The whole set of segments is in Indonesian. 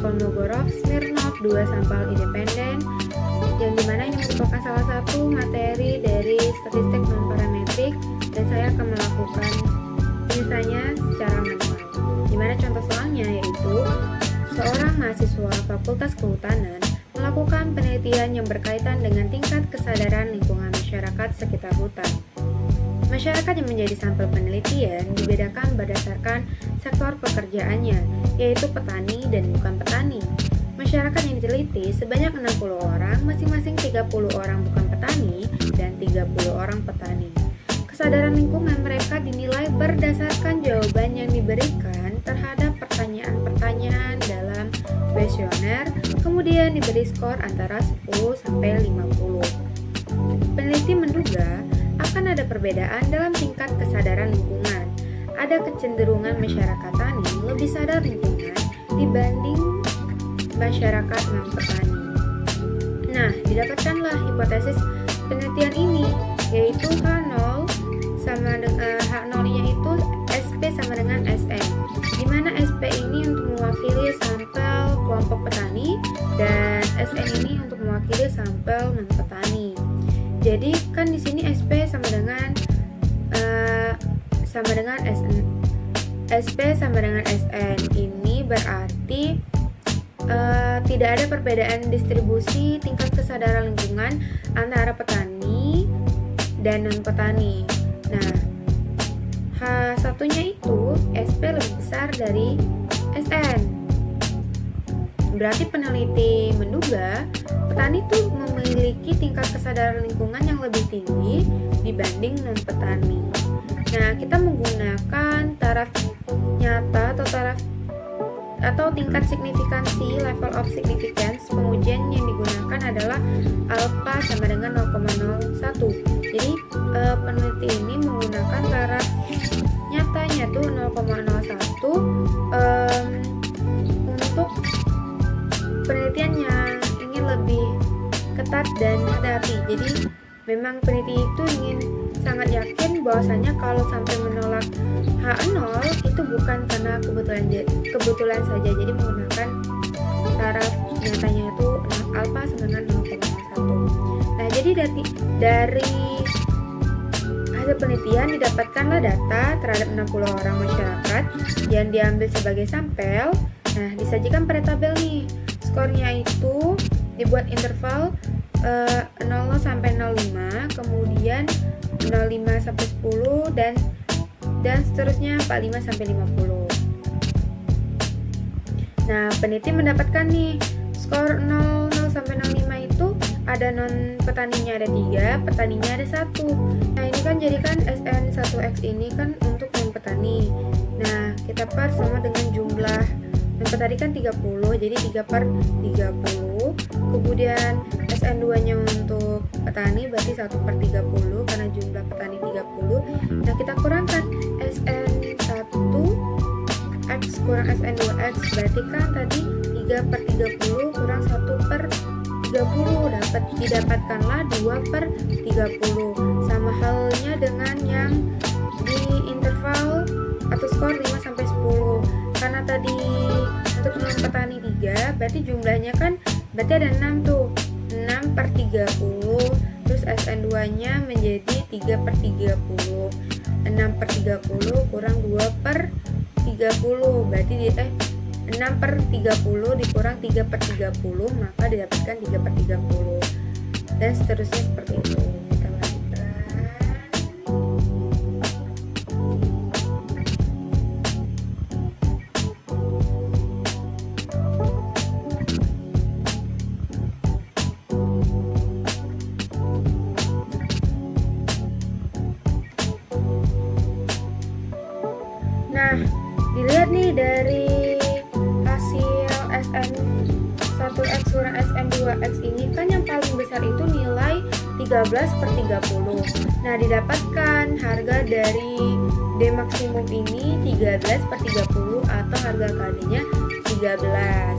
Kolmogorov Smirnov 2 sampel independen, yang dimana ini merupakan salah satu materi dari statistik non-parametrik, dan saya akan melakukan penyelesaiannya secara manual. Dimana contoh soalnya yaitu seorang mahasiswa Fakultas Kehutanan melakukan penelitian yang berkaitan dengan tingkat kesadaran lingkungan masyarakat sekitar hutan. Masyarakat yang menjadi sampel penelitian dibedakan berdasarkan sektor pekerjaannya, yaitu petani dan bukan petani. Masyarakat yang diteliti sebanyak 60 orang, masing-masing 30 orang bukan petani dan 30 orang petani. Kesadaran lingkungan mereka dinilai berdasarkan jawaban yang diberikan terhadap pertanyaan-pertanyaan dalam kuesioner, kemudian diberi skor antara 10 sampai 50. Peneliti menduga akan ada perbedaan dalam tingkat kesadaran lingkungan. Ada kecenderungan masyarakat tani lebih sadar lingkungan dibanding masyarakat non-petani. Nah, didapatkanlah hipotesis penelitian ini, yaitu H0 sama dengan H0-nya itu SP sama dengan SN, di mana SP ini untuk mewakili sampel kelompok petani dan SN ini untuk mewakili sampel non-petani. Jadi kan di sini SP sama dengan SN. SP sama dengan SN ini berarti tidak ada perbedaan distribusi tingkat kesadaran lingkungan antara petani dan non-petani. Nah, H1-nya itu SP lebih besar dari SN. Berarti peneliti menduga petani itu memiliki tingkat kesadaran lingkungan yang lebih tinggi dibanding non-petani. Nah, kita menggunakan taraf nyata atau tingkat signifikansi, level of significance. Pengujian yang digunakan adalah alpha sama dengan 0,01. Jadi peneliti ini menggunakan taraf nyatanya tuh 0,01 untuk penelitian yang ingin lebih ketat dan hati-hati. Jadi memang peneliti itu ingin sangat yakin bahwasanya kalau sampai menolak H0 itu bukan karena kebetulan saja. Jadi menggunakan taraf nyatanya itu alpha sama dengan 0,01. Nah, jadi dari hasil penelitian didapatkanlah data terhadap 60 orang masyarakat yang diambil sebagai sampel. Nah, disajikan pada tabel nih. Skornya itu dibuat interval 00 sampai 05, kemudian 05 sampai 10 dan seterusnya 45 sampai 50. Nah, peneliti mendapatkan nih skor 00 sampai 05 itu ada non petaninya ada 3, petaninya ada 1. Nah, ini kan jadikan SN1X ini kan untuk non petani. Nah, kita per sama dengan jumlah non petani kan 30, jadi 3/30. Kemudian SN2-nya untuk petani berarti 1/30 karena jumlah petani 30. Nah, kita kurangkan SN1X kurang SN2X, berarti kan tadi 3/30 kurang 1/30, didapatkanlah 2/30. Sama halnya dengan yang di interval atau skor 5 sampai 10. Karena tadi untuk non petani 3, berarti jumlahnya kan berarti ada 6 tuh. 6/30, terus SN2-nya menjadi 3/30. 6/30 kurang 2/30, berarti 6/30 dikurang 3/30, maka didapatkan 3/30. Dan seterusnya seperti itu. Kita lanjutkan. Nah, dilihat nih dari hasil SN1X kurang SN2X ini kan yang paling besar itu nilai 13/30. Nah, didapatkan harga dari D maksimum ini 13/30 atau harga KD-nya 13.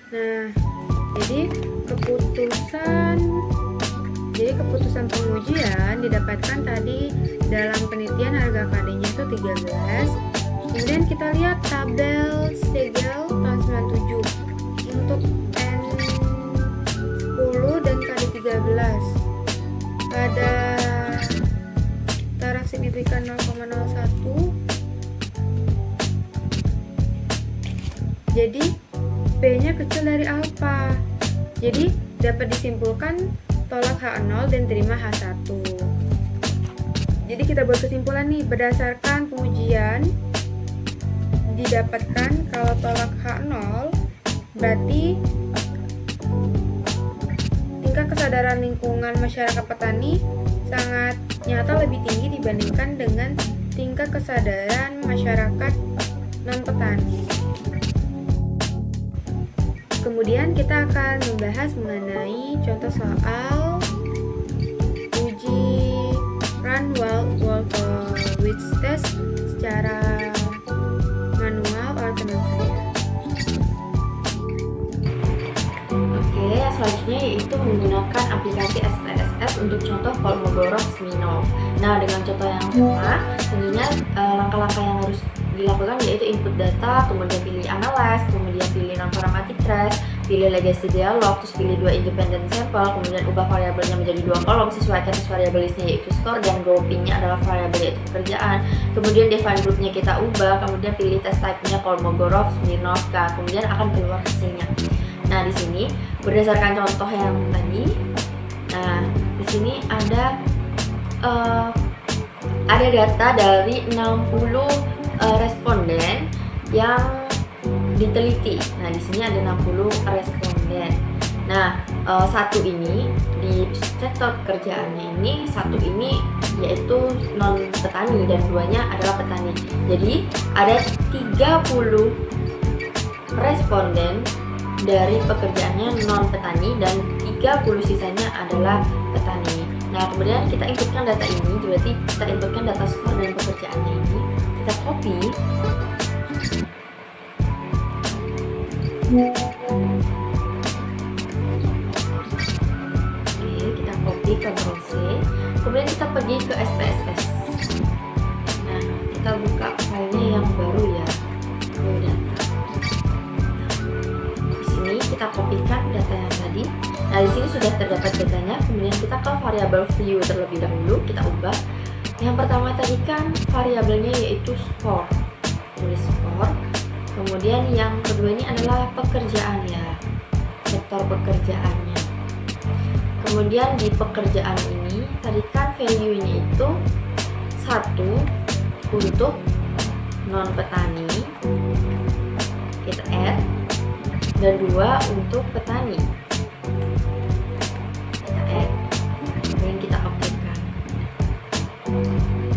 Nah, jadi keputusan pengujian didapatkan tadi dalam penelitian harga KD-nya itu 13 Kemudian kita lihat tabel Segel tahun 97 untuk N10 dan KD13 pada taraf signifikan 0,01. Jadi B-nya kecil dari alfa. Jadi dapat disimpulkan tolak H0 dan terima H1. Jadi kita buat kesimpulan nih, berdasarkan pengujian didapatkan kalau tolak H0 berarti tingkat kesadaran lingkungan masyarakat petani sangat nyata lebih tinggi dibandingkan dengan tingkat kesadaran masyarakat non-petani. Kemudian kita akan membahas mengenai contoh soal uji Run-Wolfowitz test secara manual oleh teman saya. Oke, selanjutnya yaitu menggunakan aplikasi SPSS untuk contoh Kolmogorov-Smirnov. Nah, dengan contoh yang sama, tentunya langkah-langkah yang harus dilakukan yaitu input data, kemudian pilih analyze, kemudian pilih non-parametric trace, pilih legacy dialog, terus pilih 2 independent sampel, kemudian ubah variabelnya menjadi 2 kolom, sesuaikan variabel listnya yaitu score, dan groupingnya adalah variabel yaitu pekerjaan. Kemudian define groupnya kita ubah, kemudian pilih test type-nya Kolmogorov, Smirnov, kemudian akan keluar hasilnya. Nah, di sini berdasarkan contoh yang tadi, nah di sini ada data dari 60 responden yang diteliti. Nah, di sini ada 60 responden. Nah, satu ini di sektor pekerjaannya ini, satu ini yaitu non petani dan duanya adalah petani. Jadi ada 30 responden dari pekerjaannya non petani dan 30 sisanya adalah petani. Nah, kemudian kita inputkan data ini, berarti kita inputkan data skor dan pekerjaannya ini, kita copy. Oke, kita copy, Ctrl C, kemudian kita pergi ke SPSS. Nah, kita buka filenya yang baru ya, raw data. Di sini kita kopikan data yang tadi. Nah, di sini sudah terdapat datanya. Kemudian kita ke variabel view terlebih dahulu, kita ubah. Yang pertama tadi kan variabelnya yaitu score, tulis score. Kemudian yang kedua ini adalah pekerjaan ya, sektor pekerjaannya. Kemudian di pekerjaan ini tadi kan value-nya itu 1 untuk non petani, kita add, dan 2 untuk petani. Kemudian kita update-kan.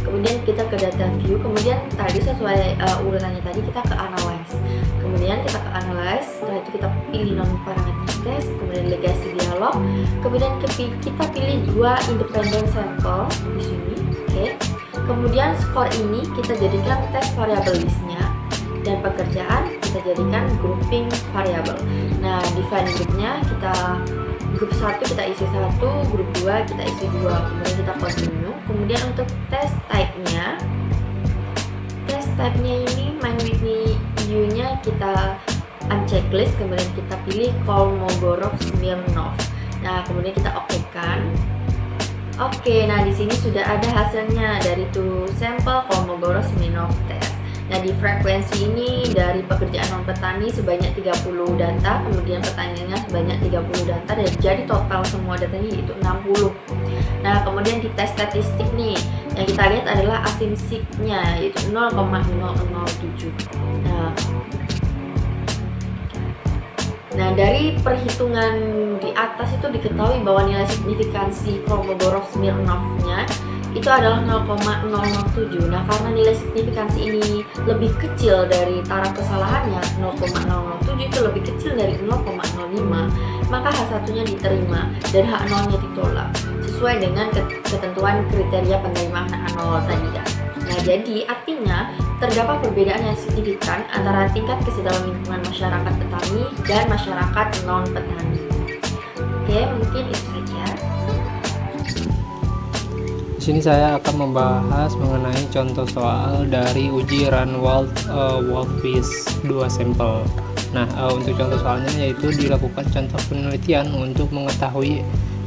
Kemudian kita ke data view. Kemudian tadi sesuai urutannya tadi kita ke analyze. Kemudian kita ke analyze. Setelah itu kita pilih non parametric test. Kemudian legacy dialog. Kemudian kita pilih 2 independent sampel di sini. Oke. Kemudian score ini kita jadikan test variable listnya, dan pekerjaan kita jadikan grouping variable. Nah, define groupnya kita grup 1 kita isi 1, grup 2 kita isi 2, kemudian kita continue. Kemudian untuk test type-nya ini main with view-nya kita unchecklist, kemudian kita pilih Kolmogorov-Smirnov. Nah, kemudian kita oke-kan. Oke, nah di sini sudah ada hasilnya dari sampel Kolmogorov-Smirnov test. Nah, di frekuensi ini dari pekerjaan non petani sebanyak 30 data, kemudian petaninya sebanyak 30 data, dan jadi total semua datanya yaitu 60. Nah, kemudian di tes statistik nih, yang kita lihat adalah asymmetric-nya yaitu 0,007. Nah, dari perhitungan di atas itu diketahui bahwa nilai signifikansi Kolmogorov-Smirnov-nya itu adalah 0,007. Nah, karena nilai signifikansi ini lebih kecil dari taraf kesalahannya 0,007 itu lebih kecil dari 0,05, maka H1-nya diterima dan H0-nya ditolak sesuai dengan ketentuan kriteria penerimaan H0 tadi ya. Nah, jadi artinya terdapat perbedaan yang signifikan antara tingkat kesadaran lingkungan masyarakat petani dan masyarakat non petani. Oke, mungkin itu saja. sini saya akan membahas mengenai contoh soal dari uji Run-Wald Wolffish 2 sampel. Nah, untuk contoh soalnya yaitu dilakukan contoh penelitian untuk mengetahui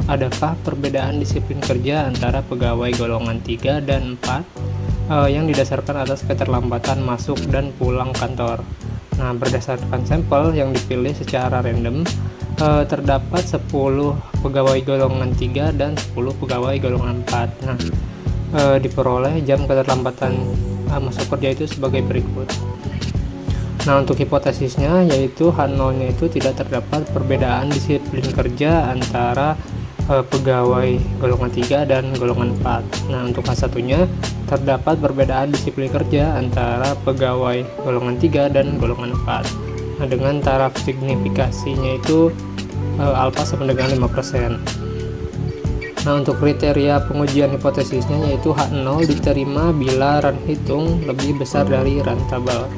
adakah perbedaan disiplin kerja antara pegawai golongan 3 dan 4 yang didasarkan atas keterlambatan masuk dan pulang kantor. Nah, berdasarkan sampel yang dipilih secara random, terdapat 10 pegawai golongan 3 dan 10 pegawai golongan 4. Nah, diperoleh jam keterlambatan masuk kerja itu sebagai berikut. Nah, untuk hipotesisnya yaitu H0-nya itu tidak terdapat perbedaan disiplin kerja antara pegawai golongan 3 dan golongan 4. Nah, untuk H1-nya terdapat perbedaan disiplin kerja antara pegawai golongan 3 dan golongan 4. Nah, dengan taraf signifikasinya itu alfa sama dengan 5%. Nah, untuk kriteria pengujian hipotesisnya yaitu H0 diterima bila run hitung lebih besar dari run tabel.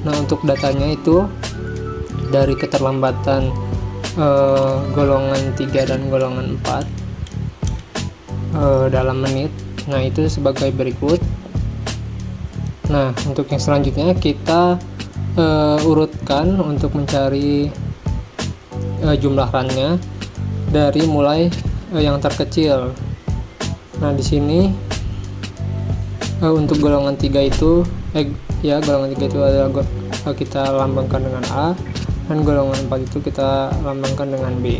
Nah, untuk datanya itu dari keterlambatan golongan 3 dan golongan 4 dalam menit. Nah, itu sebagai berikut. Nah, untuk yang selanjutnya kita urutkan untuk mencari jumlah runnya dari mulai yang terkecil. Nah, di sini untuk golongan 3 itu golongan 3 itu adalah kita lambangkan dengan A, dan golongan 4 itu kita lambangkan dengan B.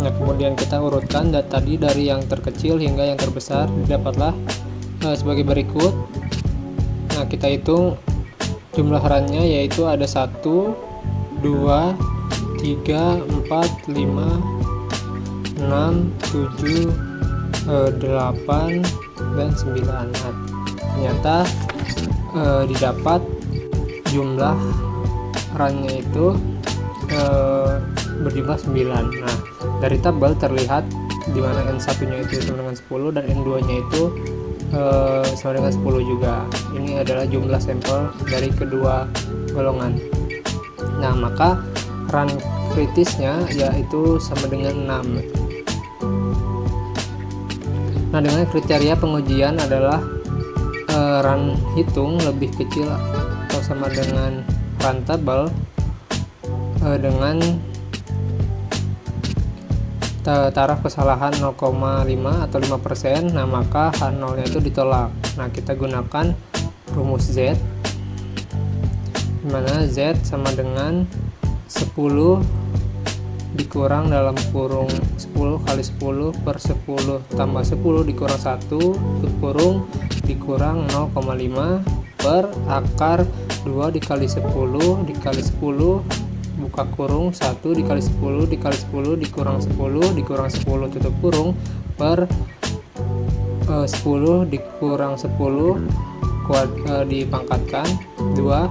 Nah, kemudian kita urutkan tadi dari yang terkecil hingga yang terbesar, didapatlah sebagai berikut. Nah, kita hitung jumlah runnya yaitu ada 1, 2, 3, 4, 5, 6, 7, 8, dan 9. Nah, ternyata didapat jumlah runnya itu berjumlah 9. Nah, dari tabel terlihat di mana N1 nya itu sama dengan 10 dan N2 nya itu sama dengan 10 juga. Ini adalah jumlah sampel dari kedua golongan. Nah, maka run kritisnya yaitu sama dengan 6. Nah, dengan kriteria pengujian adalah run hitung lebih kecil atau sama dengan run tabel dengan taraf kesalahan 0,5 atau 5%. Nah, maka H0 nya itu ditolak. Nah, kita gunakan rumus Z, dimana Z sama dengan 10 dikurang dalam kurung 10 kali 10 per 10 tambah 10 dikurang 1 tutup kurung dikurang 0,5 per akar 2 dikali 10 dikali 10 buka kurung 1 dikali 10 dikali 10 dikurang 10 dikurang 10 tutup kurung per 10 dikurang 10 dipangkatkan 2,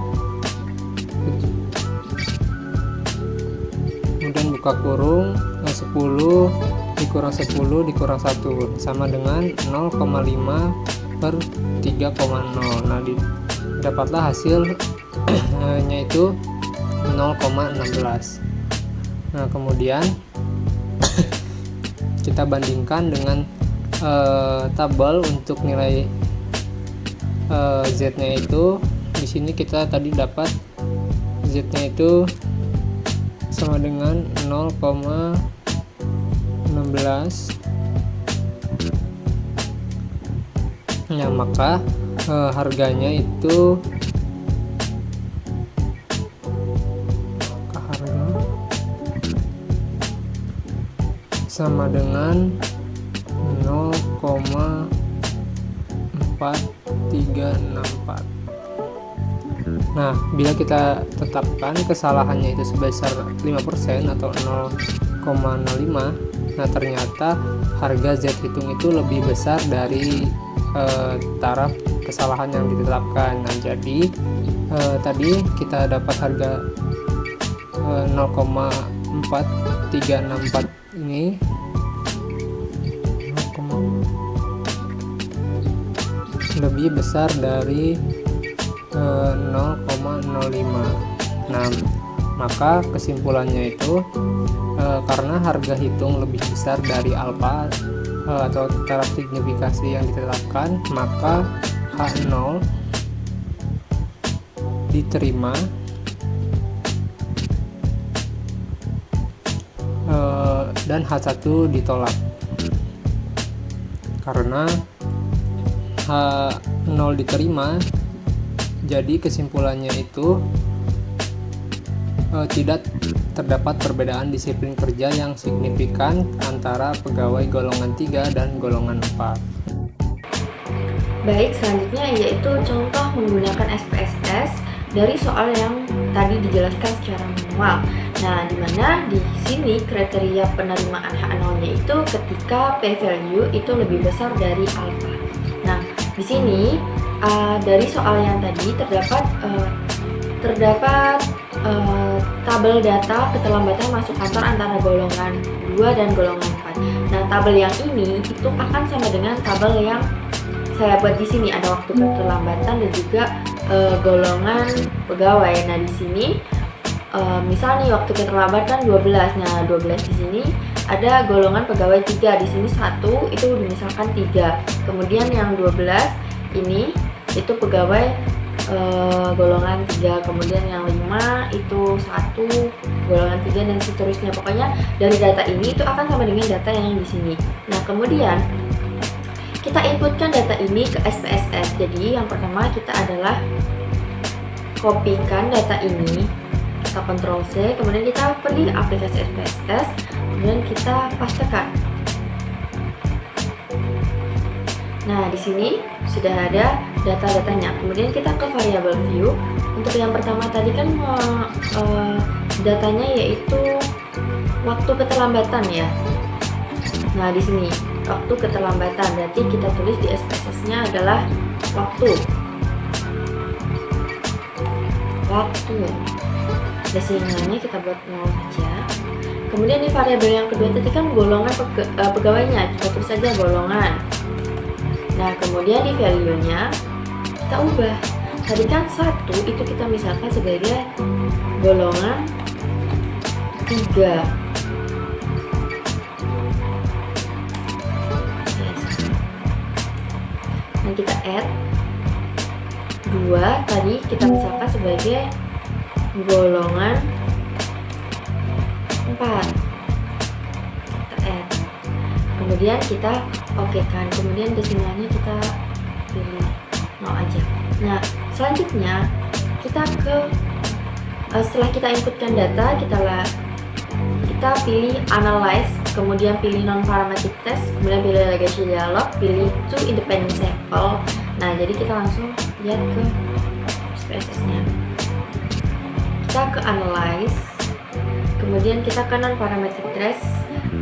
kemudian buka kurung 10 dikurang 10 dikurang 1 sama dengan 0,5 per 3,0. Nah, dapatlah hasilnya itu 0,16. Nah, kemudian kita bandingkan dengan tabel untuk nilai Z-nya itu. Di sini kita tadi dapat Z-nya itu sama dengan 0,16. Nah, maka harganya itu sama dengan 0,4364. Nah, bila kita tetapkan kesalahannya itu sebesar 5% atau 0,05, nah ternyata harga Z hitung itu lebih besar dari taraf kesalahan yang ditetapkan. Nah, jadi tadi kita dapat harga 0,4364 ini lebih besar dari 0,05. Nah, maka kesimpulannya itu karena harga hitung lebih besar dari alfa atau taraf signifikasi yang ditetapkan, maka H0 diterima dan H1 ditolak. Karena H0 diterima, jadi kesimpulannya itu tidak terdapat perbedaan disiplin kerja yang signifikan antara pegawai golongan 3 dan golongan 4. Baik, selanjutnya yaitu contoh menggunakan SPSS dari soal yang tadi dijelaskan secara manual. Nah, di mana di sini kriteria penerimaan H0-nya itu ketika P value itu lebih besar dari alfa. Nah, di sini dari soal yang tadi terdapat tabel data keterlambatan masuk kantor antara golongan 2 dan golongan 4. Nah, tabel yang ini itu akan sama dengan tabel yang saya buat di sini, ada waktu keterlambatan dan juga golongan pegawai. Nah, di sini misal nih waktu keterlambatan 12. Nah, 12 di sini ada golongan pegawai 3, di sini 1 itu misalkan 3. Kemudian yang 12 ini itu pegawai golongan 3, kemudian yang 5 itu 1 golongan 3 dan seterusnya. Pokoknya dari data ini itu akan sama dengan data yang di sini. Nah, kemudian kita inputkan data ini ke SPSS. Jadi yang pertama kita adalah kopikan data ini, kita Ctrl C, kemudian kita pilih aplikasi SPSS, kemudian kita pastekan. Nah, di sini sudah ada data-datanya. Kemudian kita ke variable view. Untuk yang pertama tadi kan datanya yaitu waktu keterlambatan ya. Nah, di sini waktu keterlambatan, berarti kita tulis di SPSS-nya adalah waktu. Desimalnya kita buat 0 aja. Kemudian di variabel yang kedua tadi kan golongan pegawainya, kita tulis saja golongan. Nah, kemudian di value-nya kita ubah. Tadi kan 1 itu kita misalkan sebagai golongan 3. Nah, kita add 2, tadi kita misalkan sebagai golongan 4. Kita add. Kemudian kita oke kan, kemudian desimalnya kita pilih 0 aja. Nah, selanjutnya kita setelah kita inputkan data, kita pilih analyze, kemudian pilih non parametric test, kemudian pilih legacy dialog, pilih to independent sample. Nah, jadi kita langsung lihat ke SPSS-nya. Kita ke analyze, kemudian kita ke non parametric test,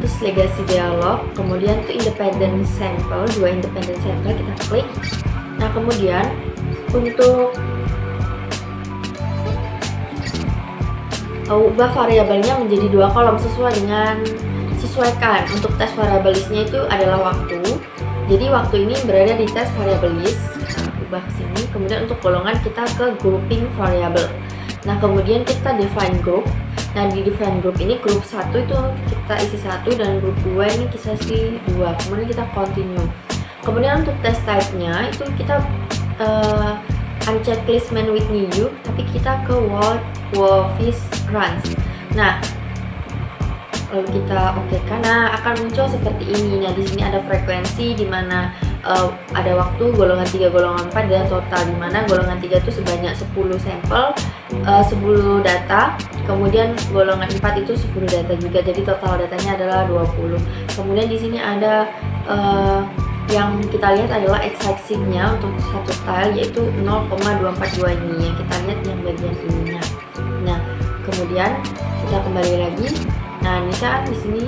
terus legacy dialog, kemudian to independent sample, 2 independent sample kita klik. Nah, kemudian untuk ubah variabelnya menjadi 2 kolom sesuaikan. Untuk tes variable list-nya itu adalah waktu. Jadi waktu ini berada di tes variable list. Kita ubah ke sini. Kemudian untuk golongan kita ke grouping variable. Nah, kemudian kita define group. Nah, di define group ini grup 1 itu kita isi 1 dan grup 2 ini kita isi 2. Kemudian kita continue. Kemudian untuk test type-nya itu kita uncheck list main with new, tapi kita ke Wolfish runs. Nah, lalu kita oke karena akan muncul seperti ini. Nah, di sini ada frekuensi di mana ada waktu golongan 3, golongan 4 dan total di mana golongan 3 itu sebanyak 10 sampel, 10 data. Kemudian golongan 4 itu 10 data juga. Jadi total datanya adalah 20. Kemudian di sini ada yang kita lihat adalah x-axis-nya untuk satu tile yaitu 0,242 ini yang kita lihat yang bagian ininya. Nah, kemudian kita kembali lagi. Nah, ini kan di sini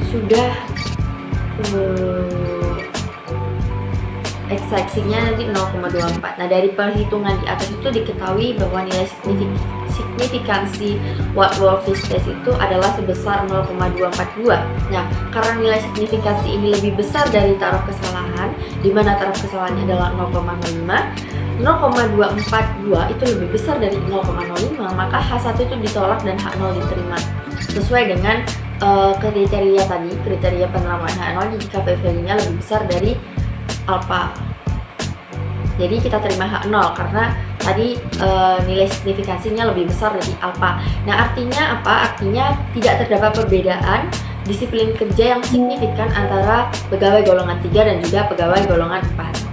sudah x-axis-nya nanti 0,24. Nah, dari perhitungan di atas itu diketahui bahwa nilai signifikansi Wolfish test itu adalah sebesar 0,242. Nah, karena nilai signifikansi ini lebih besar dari taraf kesalahan, di mana taraf kesalahannya adalah 0,242 itu lebih besar dari 0,05, maka H1 itu ditolak dan H0 diterima sesuai dengan kriteria tadi, kriteria penerapan H0 jika p-value-nya lebih besar dari alpha. Jadi kita terima H0 karena tadi nilai signifikasinya lebih besar dari alpha. Nah, artinya apa? Artinya tidak terdapat perbedaan disiplin kerja yang signifikan antara pegawai golongan 3 dan juga pegawai golongan 4.